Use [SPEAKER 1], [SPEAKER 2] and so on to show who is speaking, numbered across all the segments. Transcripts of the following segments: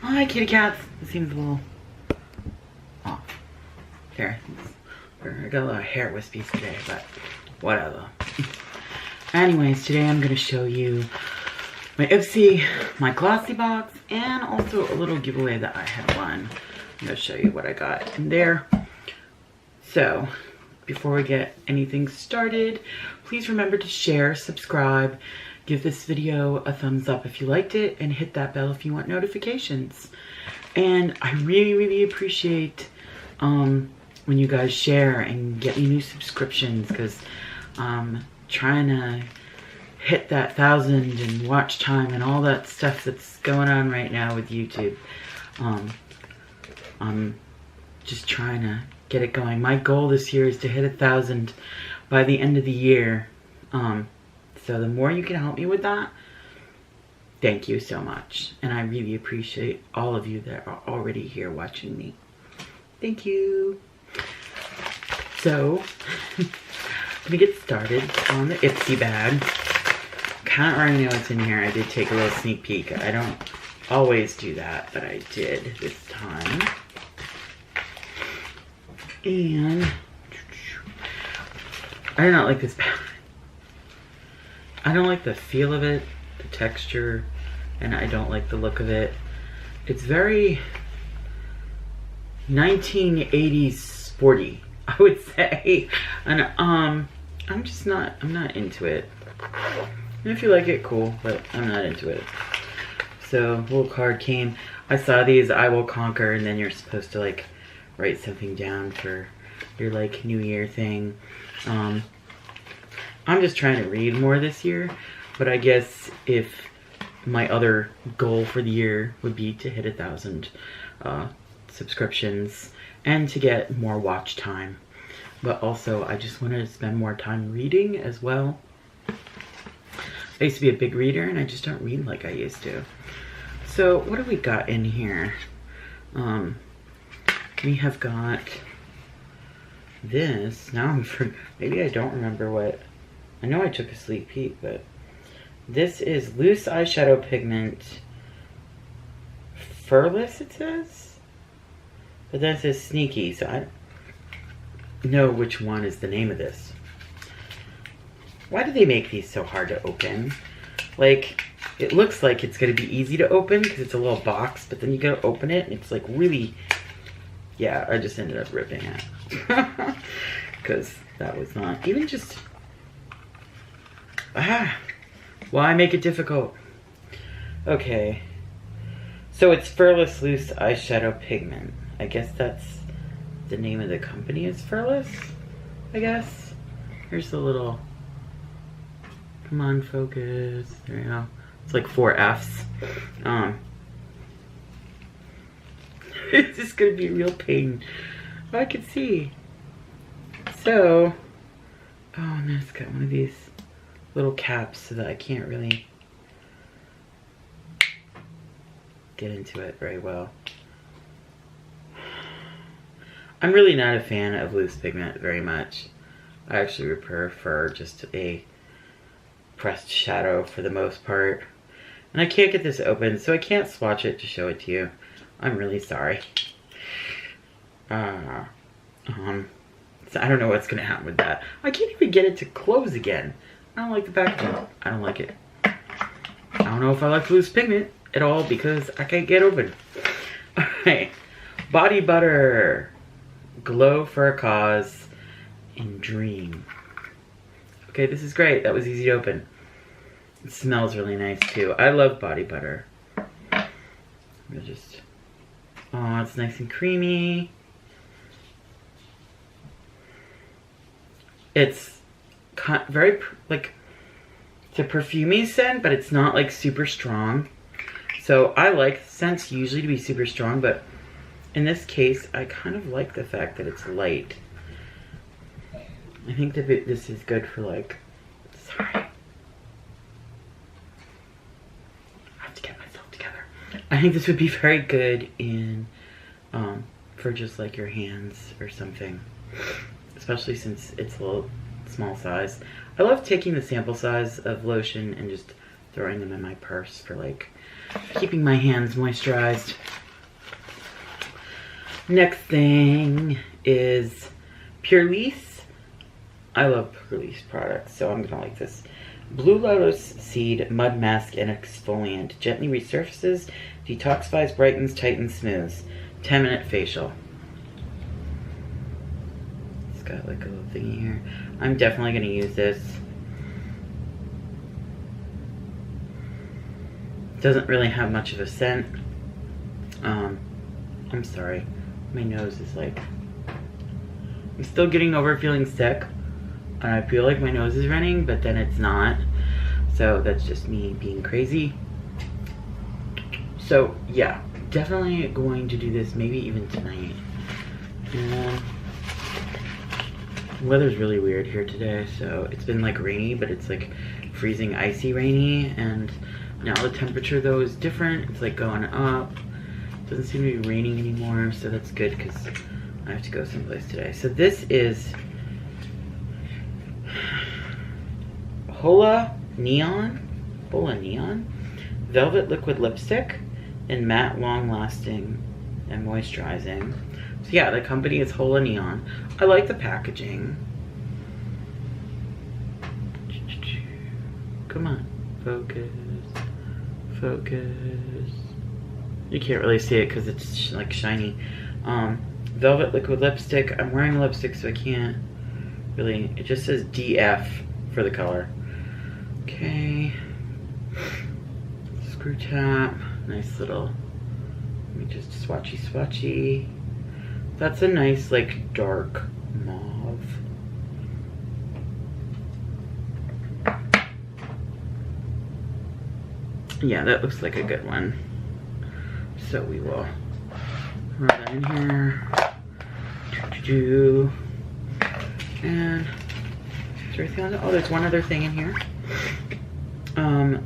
[SPEAKER 1] Hi, kitty cats. It seems a little off. There. I got a lot of hair wispies today, but whatever. Anyways, today I'm going to show you my Ipsy, my Glossybox, and also a little giveaway that I had won. I'm going to show you what I got in there. So, before we get anything started, please remember to share, subscribe, give this video a thumbs up if you liked it, and hit that bell if you want notifications. And I really appreciate when you guys share and get me new subscriptions, because I'm trying to hit that 1,000 and watch time and all that stuff that's going on right now with YouTube. I'm just trying to get it going. My goal this year is to hit 1,000 by the end of the year. So the more you can help me with that, thank you so much. And I really appreciate all of you that are already here watching me. Thank you. So, let me get started on the Ipsy bag. Can't already know what's in here. I did take a little sneak peek. I don't always do that, but I did this time. And I do not like this bag. I don't like the feel of it, the texture, and I don't like the look of it. It's very 1980s sporty, I would say. And I'm not into it. And if you like it, cool, but I'm not into it. So, little card came. I saw these, I will conquer, and then you're supposed to like write something down for your like New Year thing. I'm just trying to read more this year, but I guess if my other goal for the year would be to hit 1,000 subscriptions and to get more watch time. But also, I just wanted to spend more time reading as well. I used to be a big reader, and I just don't read like I used to. So, what do we got in here? We have got this. Now maybe I don't remember what. I know I took a sneak peek, but this is loose eyeshadow pigment. Furless, it says? But then it says sneaky, so I don't know which one is the name of this. Why do they make these so hard to open? Like, it looks like it's going to be easy to open because it's a little box, but then you gotta open it and it's like really... Yeah, I just ended up ripping it. Because that was not... Even just... Why make it difficult? Okay. So it's Furless Loose Eyeshadow Pigment. I guess that's the name of the company is Furless, I guess. Here's the little... Come on, focus. There you go. It's like 4 Fs. It's just gonna be a real pain. Oh, I can see. So... Oh, and it's got one of these little caps so that I can't really get into it very well. I'm really not a fan of loose pigment very much. I actually would prefer just a pressed shadow for the most part. And I can't get this open, so I can't swatch it to show it to you. I'm really sorry. So I don't know what's gonna happen with that. I can't even get it to close again. I don't like the packaging. I don't like it. I don't know if I like loose pigment at all because I can't get open. Alright. Body Butter. Glow for a Cause in Dream. Okay, this is great. That was easy to open. It smells really nice too. I love body butter. We'll just... Oh, it's nice and creamy. It's very, like, it's a perfumey scent, but it's not, like, super strong. So I like scents usually to be super strong, but in this case, I kind of like the fact that it's light. I think that this is good for, like, sorry. I have to get myself together. I think this would be very good in, for just, like, your hands or something. Especially since it's a little small size. I love taking the sample size of lotion and just throwing them in my purse for like keeping my hands moisturized. Next thing is Purlisse. I love Purlisse products, so I'm gonna like this. Blue Lotus Seed Mud Mask and Exfoliant. Gently resurfaces, detoxifies, brightens, tightens, smooths. 10-minute facial. It's got like a little thingy here. I'm definitely gonna use this. Doesn't really have much of a scent. I'm sorry. My nose is like... I'm still getting over feeling sick. And I feel like my nose is running, but then it's not. So that's just me being crazy. So yeah, definitely going to do this maybe even tonight. And the weather's really weird here today. So it's been like rainy, but it's like freezing icy rainy. And now the temperature though is different. It's like going up. Doesn't seem to be raining anymore, so that's good because I have to go someplace today. So this is Hola Neon Velvet Liquid Lipstick in matte, long-lasting, and moisturizing. So yeah, the company is Hola Neon. I like the packaging. Come on, focus, focus. You can't really see it because it's like shiny. Velvet Liquid Lipstick. I'm wearing lipstick, so I can't really. It just says DF for the color. Okay. Screw top. Nice little. Let me just swatchy. That's a nice like dark mauve. Yeah, that looks like a good one. So we will rub that in here. And is there anything on it? Oh, there's one other thing in here.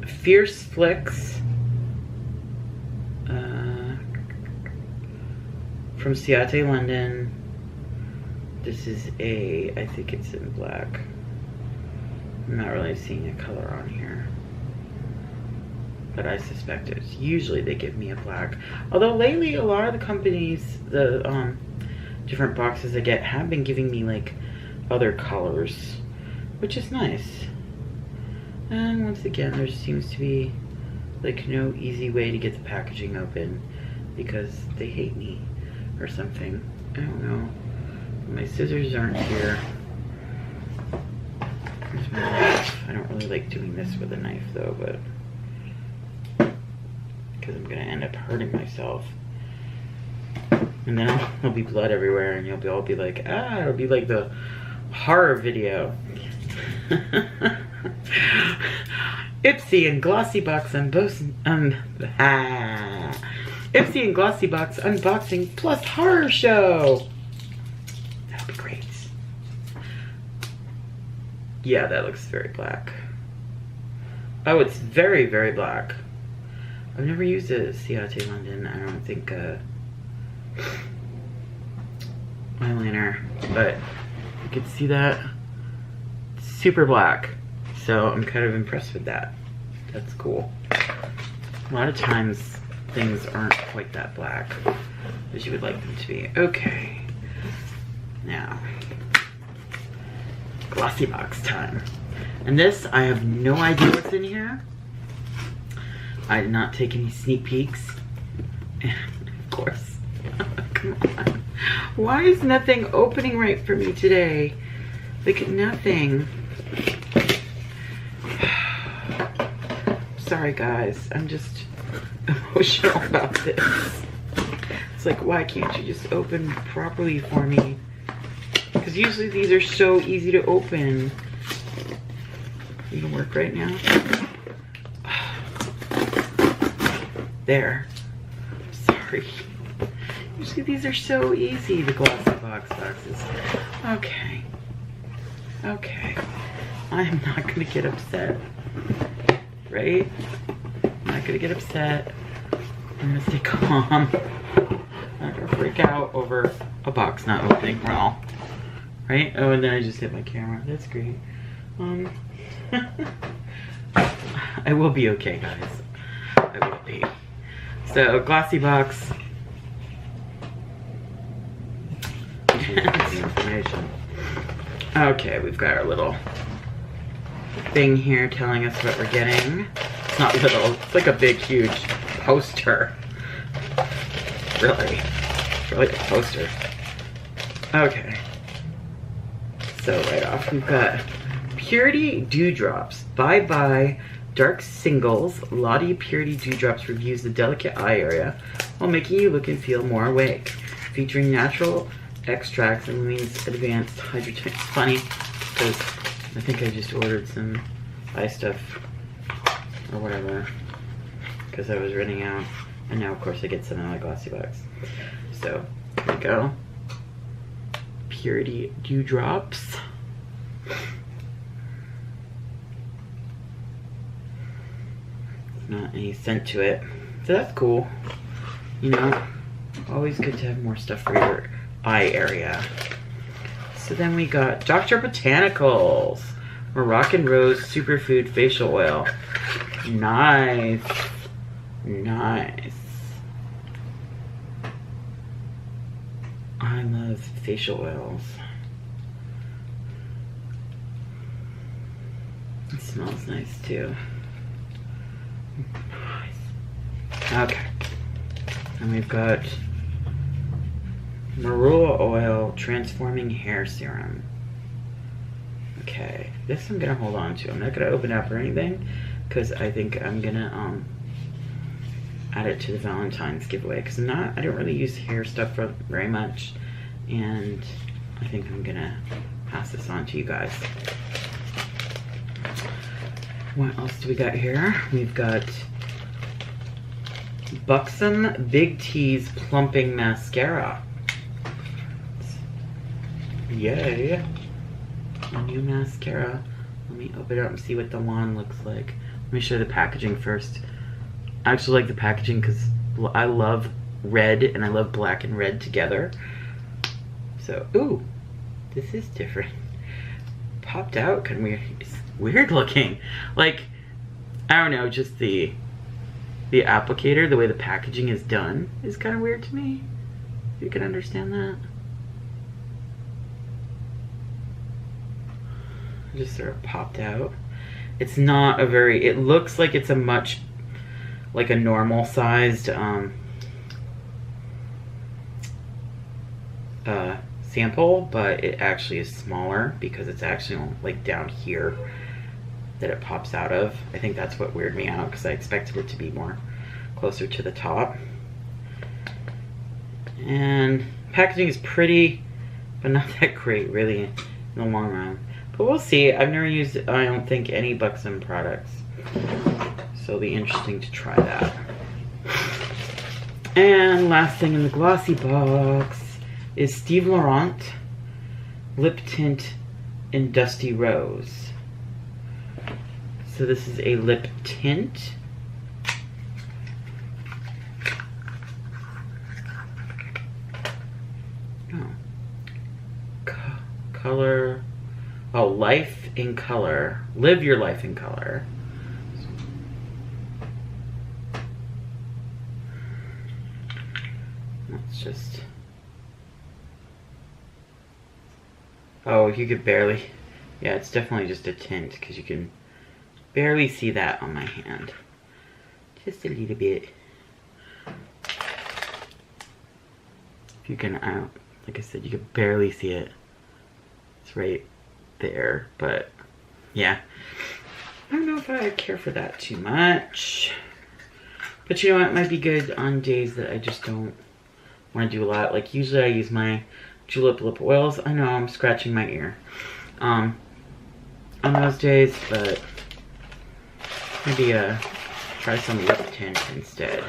[SPEAKER 1] Fierce Flicks from Ciate, London. This is a, I think it's in black. I'm not really seeing a color on here, but I suspect it's usually they give me a black. Although lately a lot of the companies, the different boxes I get have been giving me like other colors, which is nice. And once again, there seems to be like no easy way to get the packaging open because they hate me or something. I don't know. My scissors aren't here. Here's my knife. I don't really like doing this with a knife though, but because I'm gonna end up hurting myself. And then there'll be blood everywhere and you'll all be like, ah, it'll be like the horror video. Ipsy and Glossybox Ipsy and Glossybox unboxing plus horror show. That'll be great. Yeah, that looks very black. Oh, it's very, very black. I've never used a Ciate London. I don't think eyeliner, but you can see that super black. So I'm kind of impressed with that. That's cool. A lot of times things aren't quite that black as you would like them to be. Okay, now Glossybox time. And this, I have no idea what's in here. I did not take any sneak peeks. And of course, come on. Why is nothing opening right for me today? Like nothing. Sorry guys, I'm just emotional about this. It's like, why can't you just open properly for me? Because usually these are so easy to open. You gonna work right now? There. Sorry. Usually these are so easy, the Glossybox boxes. Okay. Okay. I'm not gonna get upset. Right? I'm not gonna get upset. I'm gonna stay calm. I'm not gonna freak out over a box not opening well. Right? Oh, and then I just hit my camera. That's great. I will be okay, guys. I will be. So, Glossybox. foundation. Okay, we've got our little thing here telling us what we're getting. It's not little, it's like a big, huge poster. Really. It's really a poster. Okay. So right off, we've got Purity Dewdrops. Bye Bye Dark Singles. Lottie Purity Dewdrops reviews the delicate eye area while making you look and feel more awake. Featuring natural extracts and means advanced hydrogen. It's funny because I think I just ordered some eye stuff or whatever because I was running out, and now of course I get some in my Glossybox. So here we go. Purity Dewdrops. Not any scent to it, so that's cool. You know, always good to have more stuff for your eye area. So then we got Dr. Botanicals Moroccan Rose Superfood Facial Oil. Nice. Nice. I love facial oils. It smells nice too. Nice. Okay. And we've got Marula Oil Transforming Hair Serum. Okay, this I'm gonna hold on to. I'm not gonna open up or anything because I think I'm gonna add it to the Valentine's giveaway because I don't really use hair stuff for very much, and I think I'm gonna pass this on to you guys. What else do we got here? We've got Buxom Big T's Plumping Mascara. Yay. A new mascara. Let me open it up and see what the wand looks like. Let me show you the packaging first. I actually like the packaging because I love red and I love black and red together. So, ooh, this is different. Popped out, kind of weird. It's weird looking. Like, I don't know, just the applicator, the way the packaging is done is kind of weird to me. You can understand that. Just sort of popped out. It's not a very, it looks like it's a much, like a normal sized sample, but it actually is smaller because it's actually like down here that it pops out of. I think that's what weirded me out because I expected it to be more closer to the top. And packaging is pretty, but not that great really in the long run. But we'll see. I've never used, I don't think, any Buxom products. So it'll be interesting to try that. And last thing in the Glossybox is Steve Laurent Lip Tint in Dusty Rose. So this is a lip tint. Oh. Color. Oh, life in color. Live your life in color. Let's just... Oh, you could barely... Yeah, it's definitely just a tint because you can barely see that on my hand. Just a little bit. If you can, like I said, you could barely see it. It's right there, but yeah, I don't know if I care for that too much, but you know what, it might be good on days that I just don't want to do a lot. Like usually I use my julep lip oils. I know I'm scratching my ear on those days, but maybe try some lip tint instead.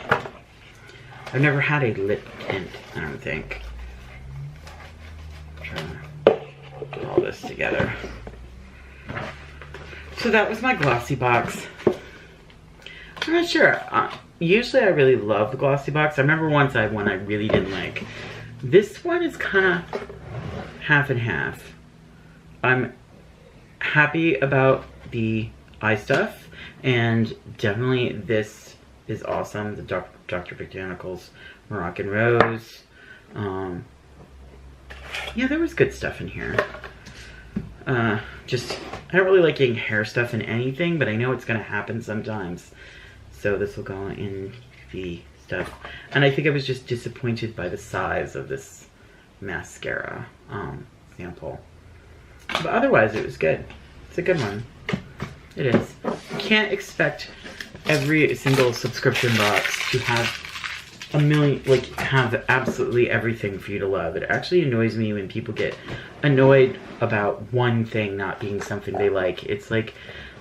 [SPEAKER 1] I've never had a lip tint, I don't think. Put all this together. So that was my Glossybox. I'm not sure. Usually I really love the Glossybox. I remember once I had one I really didn't like. This one is kind of half and half. I'm happy about the eye stuff, and definitely this is awesome. The Dr. Botanicals Moroccan Rose. yeah, there was good stuff in here. Just, I don't really like getting hair stuff in anything, but I know it's gonna happen sometimes. So this will go in the stuff. And I think I was just disappointed by the size of this mascara sample. But otherwise it was good. It's a good one. It is. You can't expect every single subscription box to have a million, like, have absolutely everything for you to love. It actually annoys me when people get annoyed about one thing not being something they like. It's like,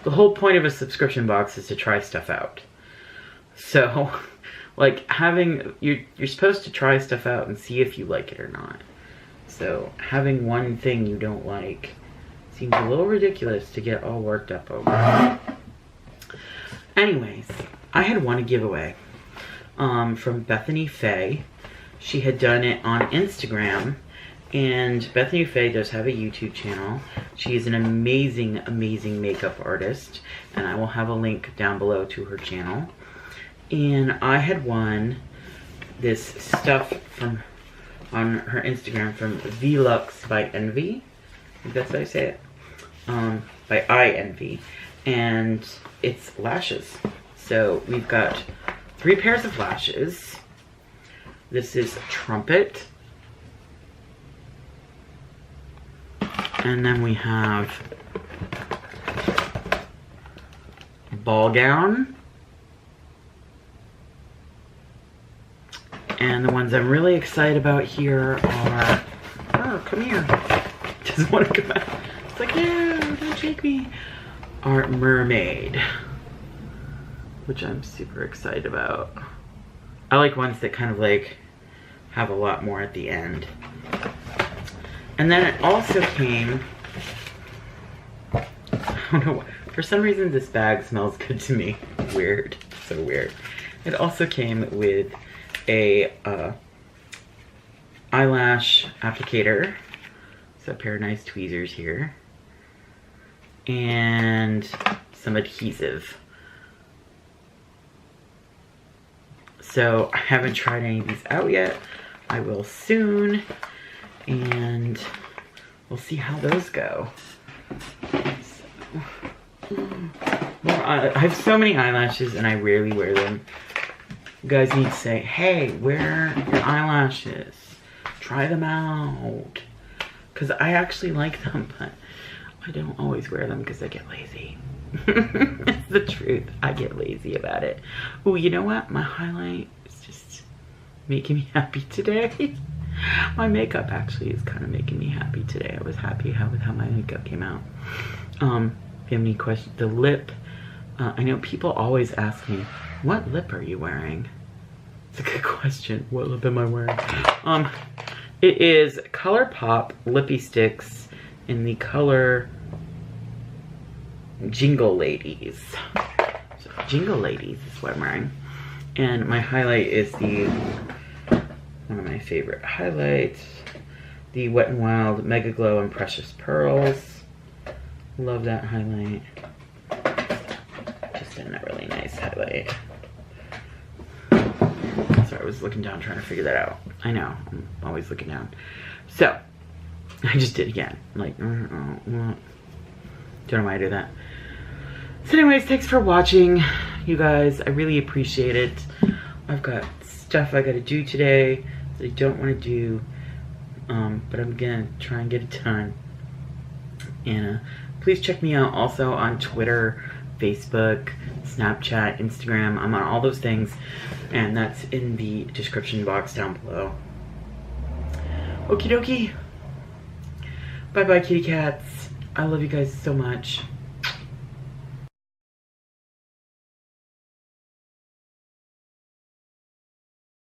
[SPEAKER 1] the whole point of a subscription box is to try stuff out. So, like, you're supposed to try stuff out and see if you like it or not. So, having one thing you don't like seems a little ridiculous to get all worked up over. Anyways, I had won a giveaway from Bethanyfae. She had done it on Instagram, and Bethanyfae does have a YouTube channel. She is an amazing, amazing makeup artist, and I will have a link down below to her channel. And I had won this stuff from on her Instagram from Velux by Envy. I think that's how I say it. By I Envy. And it's lashes. So we've got 3 pairs of lashes. This is Trumpet. And then we have Ball Gown. And the ones I'm really excited about here are, oh, come here. Doesn't want to come out. It's like, no, don't shake me. Are Mermaid, which I'm super excited about. I like ones that kind of like have a lot more at the end. And then it also came, I don't know, for some reason this bag smells good to me. Weird, so weird. It also came with a eyelash applicator. So a pair of nice tweezers here. And some adhesive. So I haven't tried any of these out yet. I will soon. And we'll see how those go. So, well, I have so many eyelashes and I rarely wear them. You guys need to say, hey, wear your eyelashes. Try them out. Because I actually like them, but I don't always wear them because I get lazy. It's the truth. I get lazy about it. Oh, you know what? My highlight is just making me happy today. My makeup actually is kind of making me happy today. I was happy with how my makeup came out. If you have any questions, the lip, I know people always ask me, what lip are you wearing? It's a good question. What lip am I wearing? It is ColourPop Lippy Sticks in the color Jingle Ladies. So Jingle Ladies is what I'm wearing. And my highlight is one of my favorite highlights, the Wet n Wild Mega Glow and Precious Pearls. Love that highlight. Just in a really nice highlight. Sorry, I was looking down trying to figure that out. I know, I'm always looking down. So, I just did again. I'm like, don't know why I do that. So anyways, thanks for watching, you guys. I really appreciate it. I've got stuff I gotta do today that I don't want to do, but I'm gonna try and get it done. And please check me out also on Twitter, Facebook, Snapchat, Instagram. I'm on all those things, and that's in the description box down below. Okie dokie. Bye bye, kitty cats. I love you guys so much.